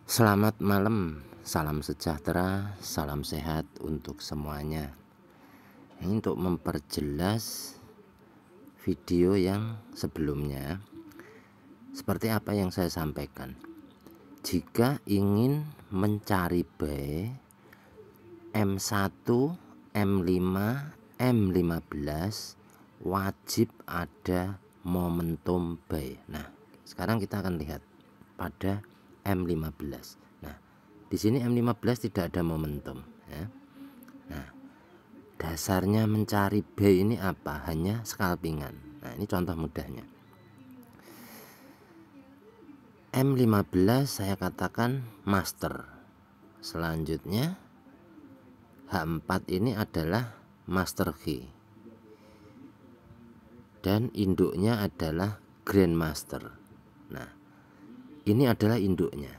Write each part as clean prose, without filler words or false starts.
Selamat malam, salam sejahtera, salam sehat untuk semuanya. Ini untuk memperjelas video yang sebelumnya, seperti apa yang saya sampaikan. Jika ingin mencari buy M1, M5, M15, wajib ada momentum buy. Nah, sekarang kita akan lihat pada M15. Nah, di sini M15 tidak ada momentum ya. Nah, dasarnya mencari buy ini apa? Hanya scalpingan. Nah, ini contoh mudahnya. M15 saya katakan master. Selanjutnya H4 ini adalah master key. Dan induknya adalah grandmaster. Nah, ini adalah induknya.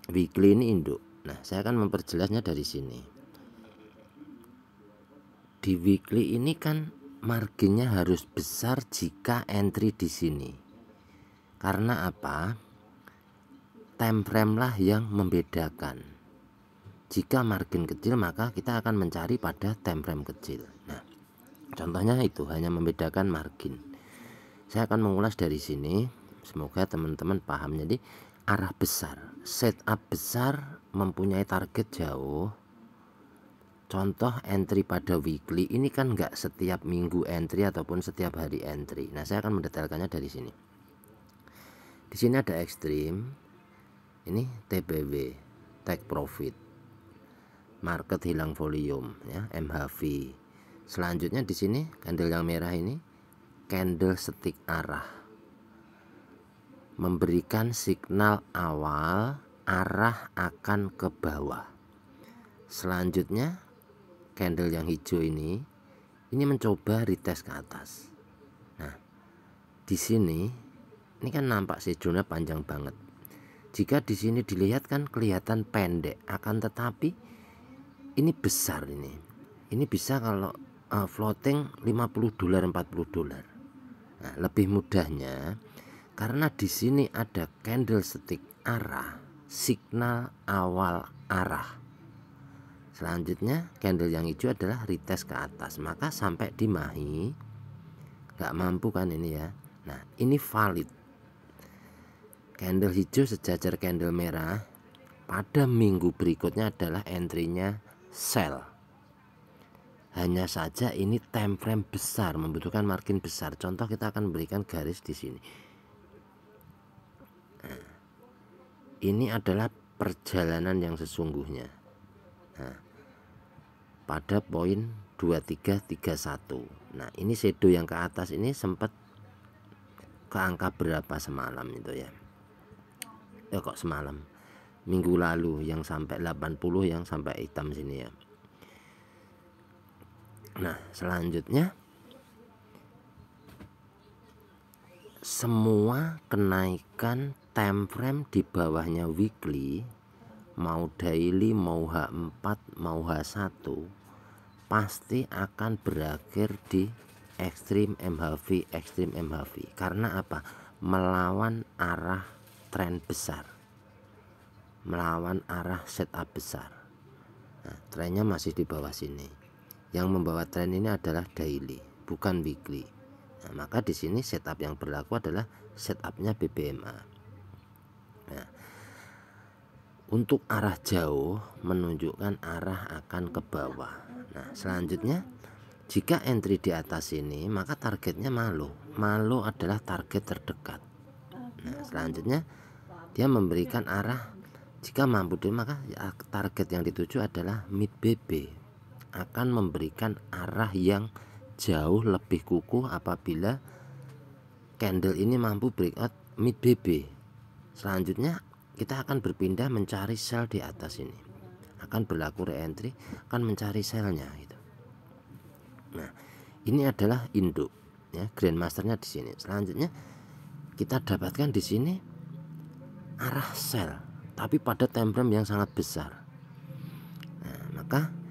Weekly ini induk. Nah, saya akan memperjelasnya dari sini. Di weekly ini kan marginnya harus besar jika entry di sini. Karena apa? Time frame lah yang membedakan. Jika margin kecil maka kita akan mencari pada time frame kecil. Nah, contohnya itu hanya membedakan margin. Saya akan mengulas dari sini. Semoga teman-teman paham. Jadi arah besar, setup besar, mempunyai target jauh. Contoh entry pada weekly ini kan nggak setiap minggu entry ataupun setiap hari entry. Nah, saya akan mendetailkannya dari sini. Di sini ada ekstrim. Ini TPW, take profit. Market hilang volume ya, MHV. Selanjutnya di sini candle yang merah ini candle stick arah. Memberikan signal awal arah akan ke bawah. Selanjutnya candle yang hijau ini mencoba retest ke atas. Nah, di sini ini kan nampak shadownya panjang banget. Jika di sini dilihat kan kelihatan pendek, akan tetapi ini besar ini. Ini bisa kalau floating $50, $40. Nah, lebih mudahnya karena di sini ada candlestick arah, signal awal arah. Selanjutnya candle yang hijau adalah retest ke atas, maka sampai di mahi nggak mampu kan ini ya. Nah, ini valid. Candle hijau sejajar candle merah. Pada minggu berikutnya adalah entry-nya sell. Hanya saja ini time frame besar, membutuhkan margin besar. Contoh kita akan berikan garis di sini. Nah, ini adalah perjalanan yang sesungguhnya. Nah, pada poin 2331. Nah, ini shadow yang ke atas ini sempat ke angka berapa semalam itu ya? Kok semalam? Minggu lalu yang sampai 80 yang sampai hitam sini ya. Nah, selanjutnya semua kenaikan time frame di bawahnya weekly, mau daily, mau H4, mau H1, pasti akan berakhir di ekstrim MHV, ekstrim MHV. Karena apa? Melawan arah tren besar, melawan arah setup besar. Nah, trennya masih di bawah sini. Yang membawa tren ini adalah daily, bukan weekly. Nah, maka di sini setup yang berlaku adalah setupnya BBMA. Nah, untuk arah jauh menunjukkan arah akan ke bawah. Nah, selanjutnya jika entry di atas ini maka targetnya malu. Malu adalah target terdekat. Nah, selanjutnya dia memberikan arah. Jika mampu maka target yang dituju adalah mid BB. Akan memberikan arah yang jauh lebih kukuh apabila candle ini mampu breakout mid BB. Selanjutnya kita akan berpindah mencari sell di atas ini. Akan berlaku re-entry, akan mencari sellnya gitu. Nah, ini adalah induk ya, grandmasternya di sini. Selanjutnya kita dapatkan di sini arah sell tapi pada time frame yang sangat besar. Nah, maka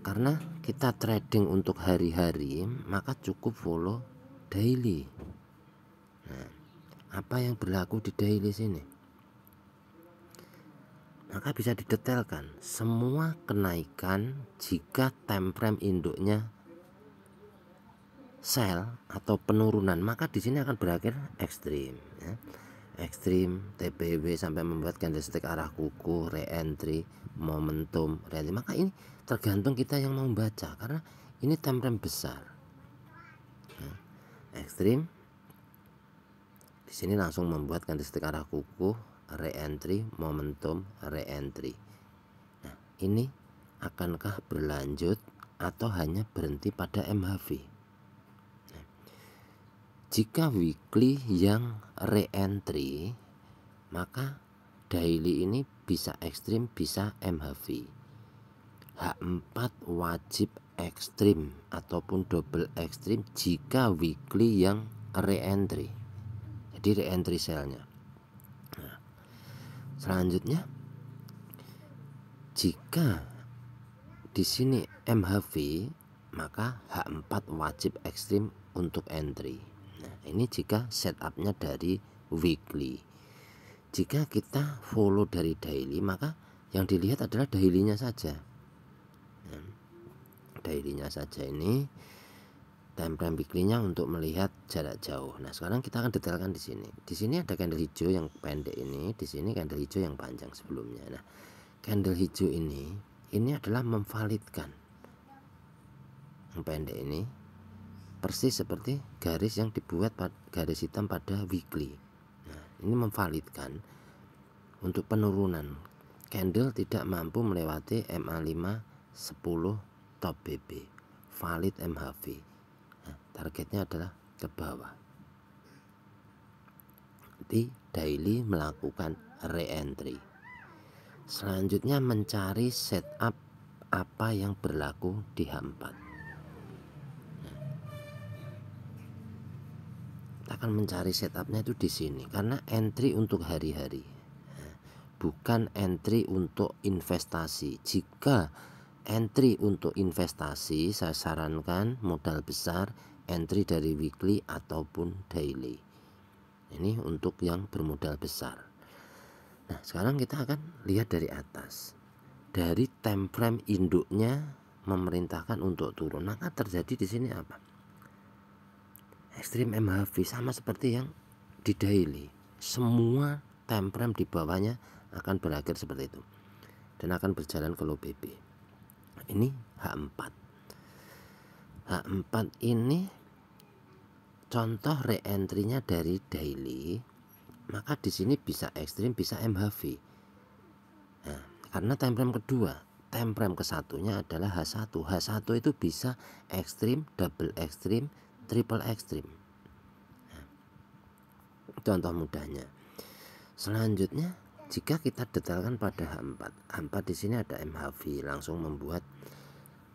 karena kita trading untuk hari-hari maka cukup follow daily. Nah, apa yang berlaku di daily sini? maka bisa didetailkan semua kenaikan jika time frame induknya sell atau penurunan, maka di sini akan berakhir ekstrim ya. Ekstrim TPW sampai membuat candlestick arah kuku, re-entry, momentum, rally. Maka ini tergantung kita yang mau baca karena ini time frame besar. Nah, ekstrim di sini langsung membuat candlestick arah kuku, re-entry, momentum, re-entry. Nah, ini akankah berlanjut atau hanya berhenti pada MHV? Jika weekly yang re-entry, maka daily ini bisa ekstrim, bisa MHV. H4 wajib ekstrim ataupun double ekstrim jika weekly yang re-entry. Jadi re-entry sell-nya. Nah, selanjutnya jika di sini MHV, maka H4 wajib ekstrim untuk entry. Nah, ini jika setupnya dari weekly. Jika kita follow dari daily, maka yang dilihat adalah dailynya saja. Nah, dailynya saja ini time frame weekly-nya untuk melihat jarak jauh. Nah, sekarang kita akan detailkan di sini. Di sini ada candle hijau yang pendek ini, di sini candle hijau yang panjang sebelumnya. Nah, candle hijau ini adalah memvalidkan. Yang pendek ini persis seperti garis yang dibuat garis hitam pada weekly. Nah, ini memvalidkan untuk penurunan candle tidak mampu melewati MA5 10 top BB, valid MHV. Nah, targetnya adalah ke bawah. Di daily melakukan re-entry. Selanjutnya mencari setup apa yang berlaku di H4. Akan mencari setupnya itu di sini karena entry untuk hari-hari, bukan entry untuk investasi. Jika entry untuk investasi, saya sarankan modal besar entry dari weekly ataupun daily. Ini untuk yang bermodal besar. Nah, sekarang kita akan lihat dari atas. Dari time frame induknya memerintahkan untuk turun, maka terjadi di sini apa? Ekstrim MHV sama seperti yang di daily. Semua time frame di bawahnya akan berakhir seperti itu dan akan berjalan ke low BB. Ini H4. H4 ini contoh re-entry-nya dari daily, maka di sini bisa ekstrim, bisa MHV. Nah, karena time frame kedua, time frame kesatunya adalah H1. H1 itu bisa ekstrim, double ekstrim, triple ekstrim. Nah, contoh mudahnya. Selanjutnya, jika kita detailkan pada H4, H4 di sini ada MHV, langsung membuat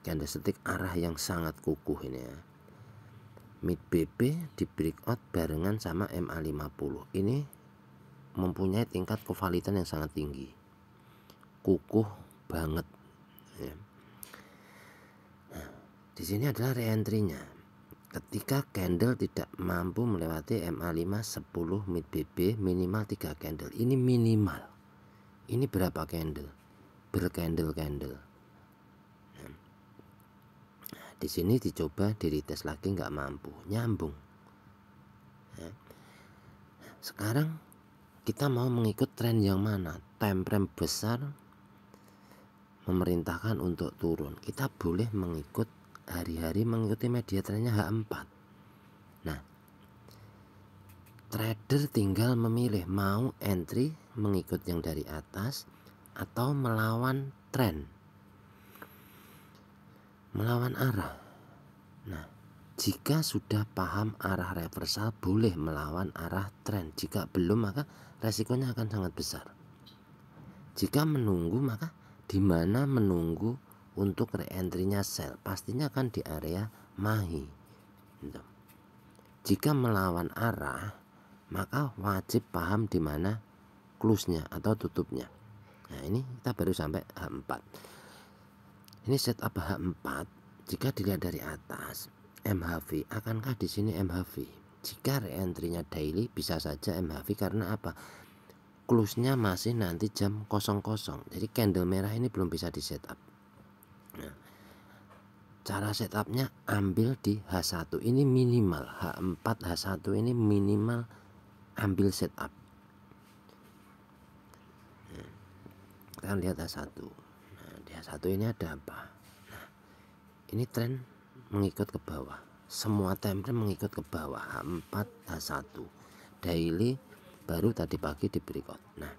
candlestick arah yang sangat kukuh ini ya. Mid BB di breakout barengan sama MA50. Ini mempunyai tingkat kevalidan yang sangat tinggi, kukuh banget ya. Nah, di sini adalah re-entry-nya. Ketika candle tidak mampu melewati MA5 10 mid BB minimal 3 candle. Ini minimal. Ini berapa candle? Bercandle-candle. Nah, di sini dicoba di retest lagi nggak mampu, nyambung. Nah, sekarang kita mau mengikut tren yang mana? Time frame besar memerintahkan untuk turun. Kita boleh mengikut hari-hari, mengikuti media trennya H4. Nah, trader tinggal memilih mau entry mengikut yang dari atas atau melawan tren, melawan arah. Nah, jika sudah paham arah reversal boleh melawan arah tren. Jika belum maka resikonya akan sangat besar. Jika menunggu maka di mana menunggu untuk re-entry-nya sell, pastinya akan di area mahi. Jika melawan arah, maka wajib paham di mana close-nya atau tutupnya. Nah, ini kita baru sampai H4. Ini setup H4. Jika dilihat dari atas, MHV, akankah di sini MHV? Jika re-entry-nya daily bisa saja MHV karena apa? close-nya masih nanti jam 00. Jadi candle merah ini belum bisa di setup. Nah, cara setupnya ambil di H1 ini minimal, H4 H1 ini minimal ambil setup. Kita lihat H1. Nah, di H1 ini ada apa? Nah, ini tren mengikut ke bawah. Semua time frame mengikut ke bawah, H4 H1. Daily baru tadi pagi di breakout. Nah,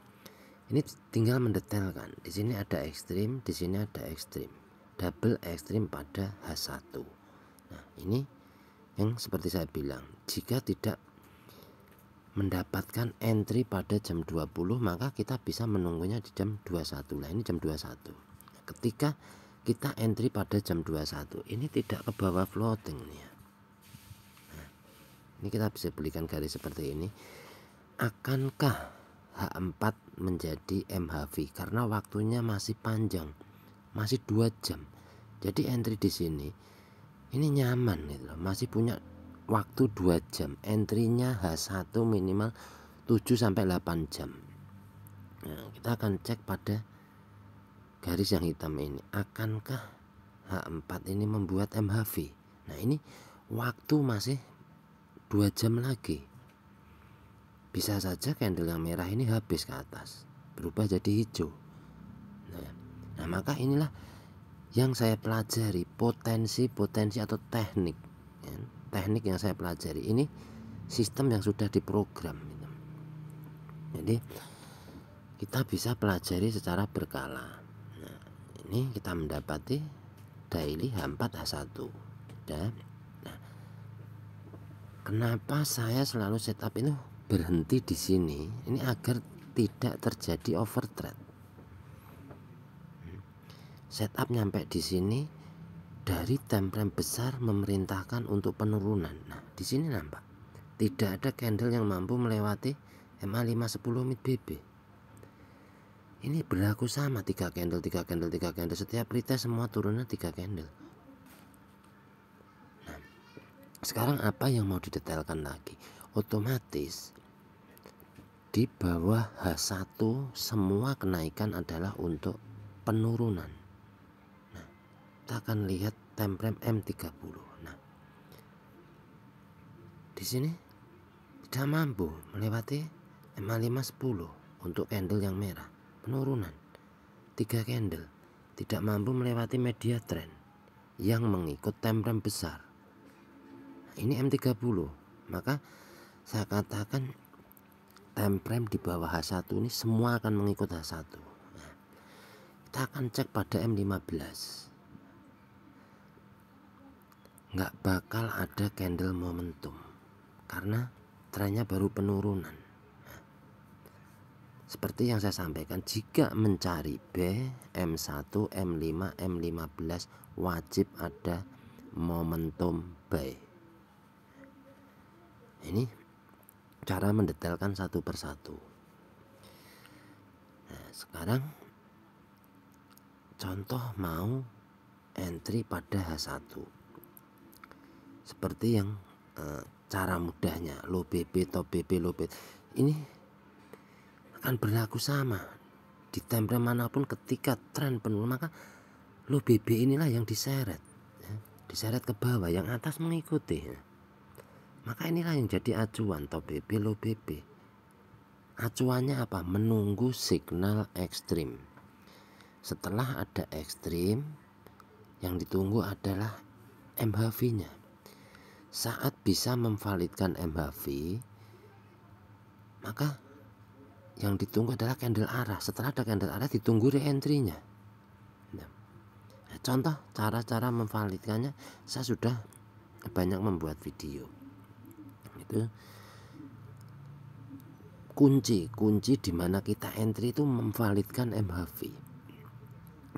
ini tinggal mendetailkan. Di sini ada ekstrim, di sini ada ekstrim. Double ekstrim pada H1. Nah, ini yang seperti saya bilang, jika tidak mendapatkan entry pada jam 20, maka kita bisa menunggunya di jam 21. Nah, ini jam 21. Ketika kita entry pada jam 21, ini tidak ke bawah floating nih ya. Nah, ini kita bisa belikan garis seperti ini. Akankah H4 menjadi MHV karena waktunya masih panjang, masih 2 jam. Jadi entry di sini ini nyaman gitu loh, masih punya waktu 2 jam. Entry-nya H1 minimal 7 sampai 8 jam. Nah, kita akan cek pada garis yang hitam ini. Akankah H4 ini membuat MHV? Nah, ini waktu masih 2 jam lagi. Bisa saja candle yang merah ini habis ke atas, berubah jadi hijau. Nah, maka inilah yang saya pelajari, potensi atau teknik ya. Teknik yang saya pelajari ini sistem yang sudah diprogram gitu. Jadi kita bisa pelajari secara berkala. Nah, ini kita mendapati daily H4 H1 dan nah, kenapa saya selalu setup itu berhenti di sini, ini agar tidak terjadi overtrade. Setup nyampe di sini dari time frame besar memerintahkan untuk penurunan. Nah, di sini nampak tidak ada candle yang mampu melewati MA510 mid BB. Ini berlaku sama, 3 candle. Setiap retest semua turunnya 3 candle. Nah, sekarang apa yang mau didetailkan lagi? Otomatis di bawah H1 semua kenaikan adalah untuk penurunan. Nah, kita akan lihat time frame M30. Nah, di sini tidak mampu melewati MA510 untuk candle yang merah, penurunan 3 candle. Tidak mampu melewati media trend yang mengikut time frame besar. Nah, ini M30. Maka saya katakan time frame di bawah H1 ini semua akan mengikut H1. Nah, kita akan cek pada M15. Nggak bakal ada candle momentum karena trennya baru penurunan. Nah, seperti yang saya sampaikan, jika mencari B, M1, M5, M15 wajib ada momentum buy. Ini cara mendetailkan satu persatu. Nah, sekarang contoh mau entry pada H1 seperti yang cara mudahnya low BB, top BB, low BB ini akan berlaku sama di time frame manapun. Ketika tren penurun maka low BB inilah yang diseret ya, diseret ke bawah, yang atas mengikuti ya. Maka inilah yang jadi acuan, top BB, low BB. Acuannya apa? Menunggu signal ekstrim. Setelah ada ekstrim, yang ditunggu adalah MHV-nya. Saat bisa memvalidkan MHV, maka yang ditunggu adalah candle arah. Setelah ada candle arah, ditunggu re-entry-nya. Nah, contoh cara-cara memvalidkannya saya sudah banyak membuat video. Itu kunci di mana kita entry itu memvalidkan MHV.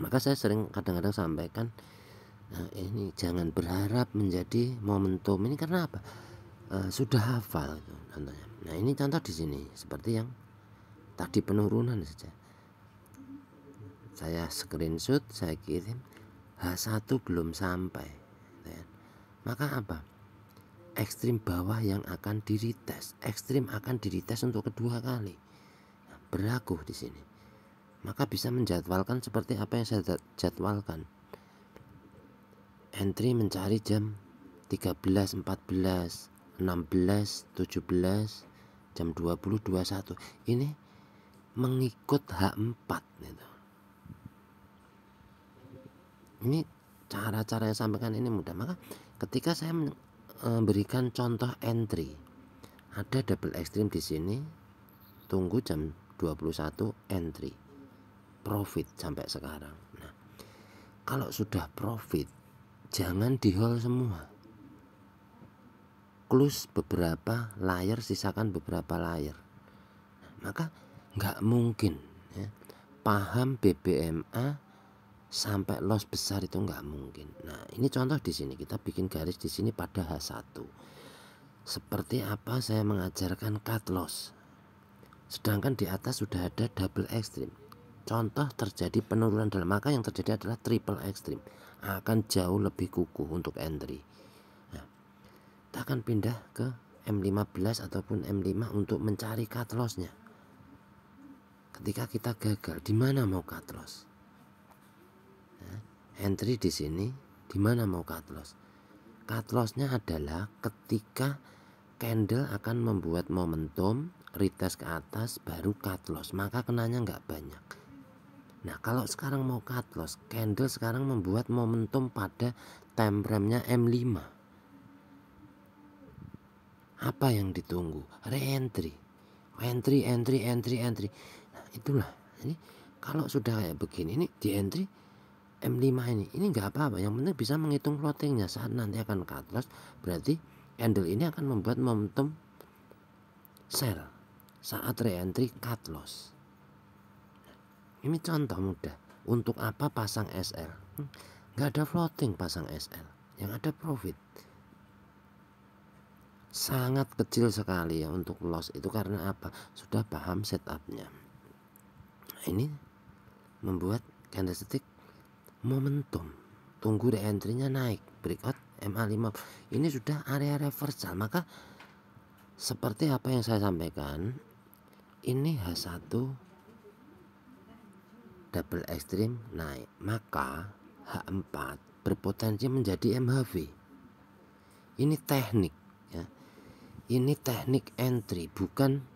Maka saya sering kadang-kadang sampaikan, nah, ini jangan berharap menjadi momentum. Ini karena apa? Sudah hafal itu contohnya. Nah, ini contoh di sini seperti yang tadi penurunan saja. Saya screenshot, saya kirim, H1 belum sampai. Maka apa? Ekstrim bawah yang akan diretest. Ekstrim akan diretest untuk kedua kali. berlaku di sini. Maka bisa menjadwalkan seperti apa yang saya jadwalkan. Entry mencari jam 13, 14, 16, 17, jam 20, 21. Ini mengikut H4 gitu. Ini cara-cara yang sampaikan ini mudah. Maka ketika saya memberikan contoh entry, ada double extreme di sini, tunggu jam 21 entry, profit sampai sekarang. Nah, kalau sudah profit, jangan di hold semua, close beberapa layer, sisakan beberapa layer. Maka nggak mungkin ya, paham BBMA sampai loss besar itu nggak mungkin. Nah, ini contoh di sini kita bikin garis di sini pada H1. Seperti apa saya mengajarkan cut loss. Sedangkan di atas sudah ada double extreme. Contoh terjadi penurunan dalam, maka yang terjadi adalah triple extreme. Akan jauh lebih kukuh untuk entry. Nah, kita akan pindah ke M15 ataupun M5 untuk mencari cut loss-nya. Ketika kita gagal, di mana mau cut loss? Entry di sini, di mana mau cut loss? Cut loss-nya adalah ketika candle akan membuat momentum retest ke atas baru cut loss, maka kenanya nggak banyak. Nah, kalau sekarang mau cut loss, candle sekarang membuat momentum pada time frame-nya M5. Apa yang ditunggu? Re-entry. Entry. Nah, itulah. Ini kalau sudah kayak begini, ini di entry M5 ini nggak apa-apa, yang penting bisa menghitung floatingnya. Saat nanti akan cut loss, berarti candle ini akan membuat momentum sell saat re-entry cut loss. Ini contoh mudah. Untuk apa pasang SL? Nggak ada floating pasang SL, yang ada profit. Sangat kecil sekali ya untuk loss itu, karena apa? Sudah paham setupnya. Ini membuat candlestick momentum, tunggu re-entry-nya naik, breakout MA5. Ini sudah area reversal. Maka seperti apa yang saya sampaikan, ini H1 double extreme naik, maka H4 berpotensi menjadi MHV. Ini teknik ya. Ini teknik entry, bukan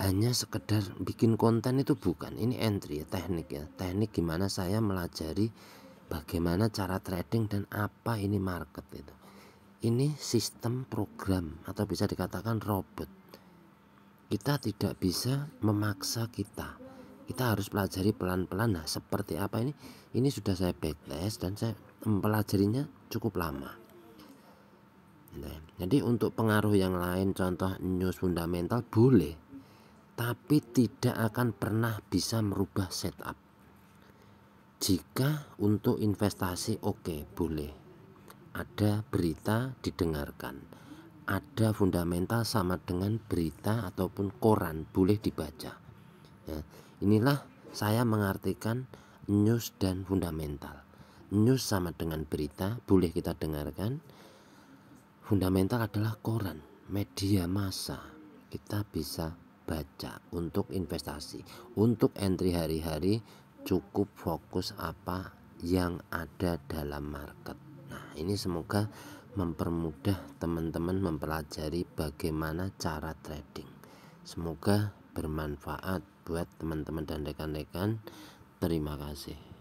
hanya sekedar bikin konten, itu bukan. Ini entry ya, teknik ya. Teknik gimana saya melajari bagaimana cara trading dan apa ini market itu. Ini sistem program atau bisa dikatakan robot. Kita tidak bisa memaksa kita. Kita harus pelajari pelan-pelan. Nah, seperti apa ini? Ini sudah saya backtest dan saya mempelajarinya cukup lama. Nah, jadi untuk pengaruh yang lain, contoh news fundamental boleh, tapi tidak akan pernah bisa merubah setup. Jika untuk investasi oke, boleh. Ada berita didengarkan, ada fundamental sama dengan berita ataupun koran, boleh dibaca ya. Inilah saya mengartikan news dan fundamental. News sama dengan berita, boleh kita dengarkan. Fundamental adalah koran, media massa, kita bisa baca untuk investasi. Untuk entry hari-hari cukup fokus apa yang ada dalam market. Nah, ini semoga mempermudah teman-teman mempelajari bagaimana cara trading. Semoga bermanfaat buat teman-teman dan rekan-rekan. Terima kasih.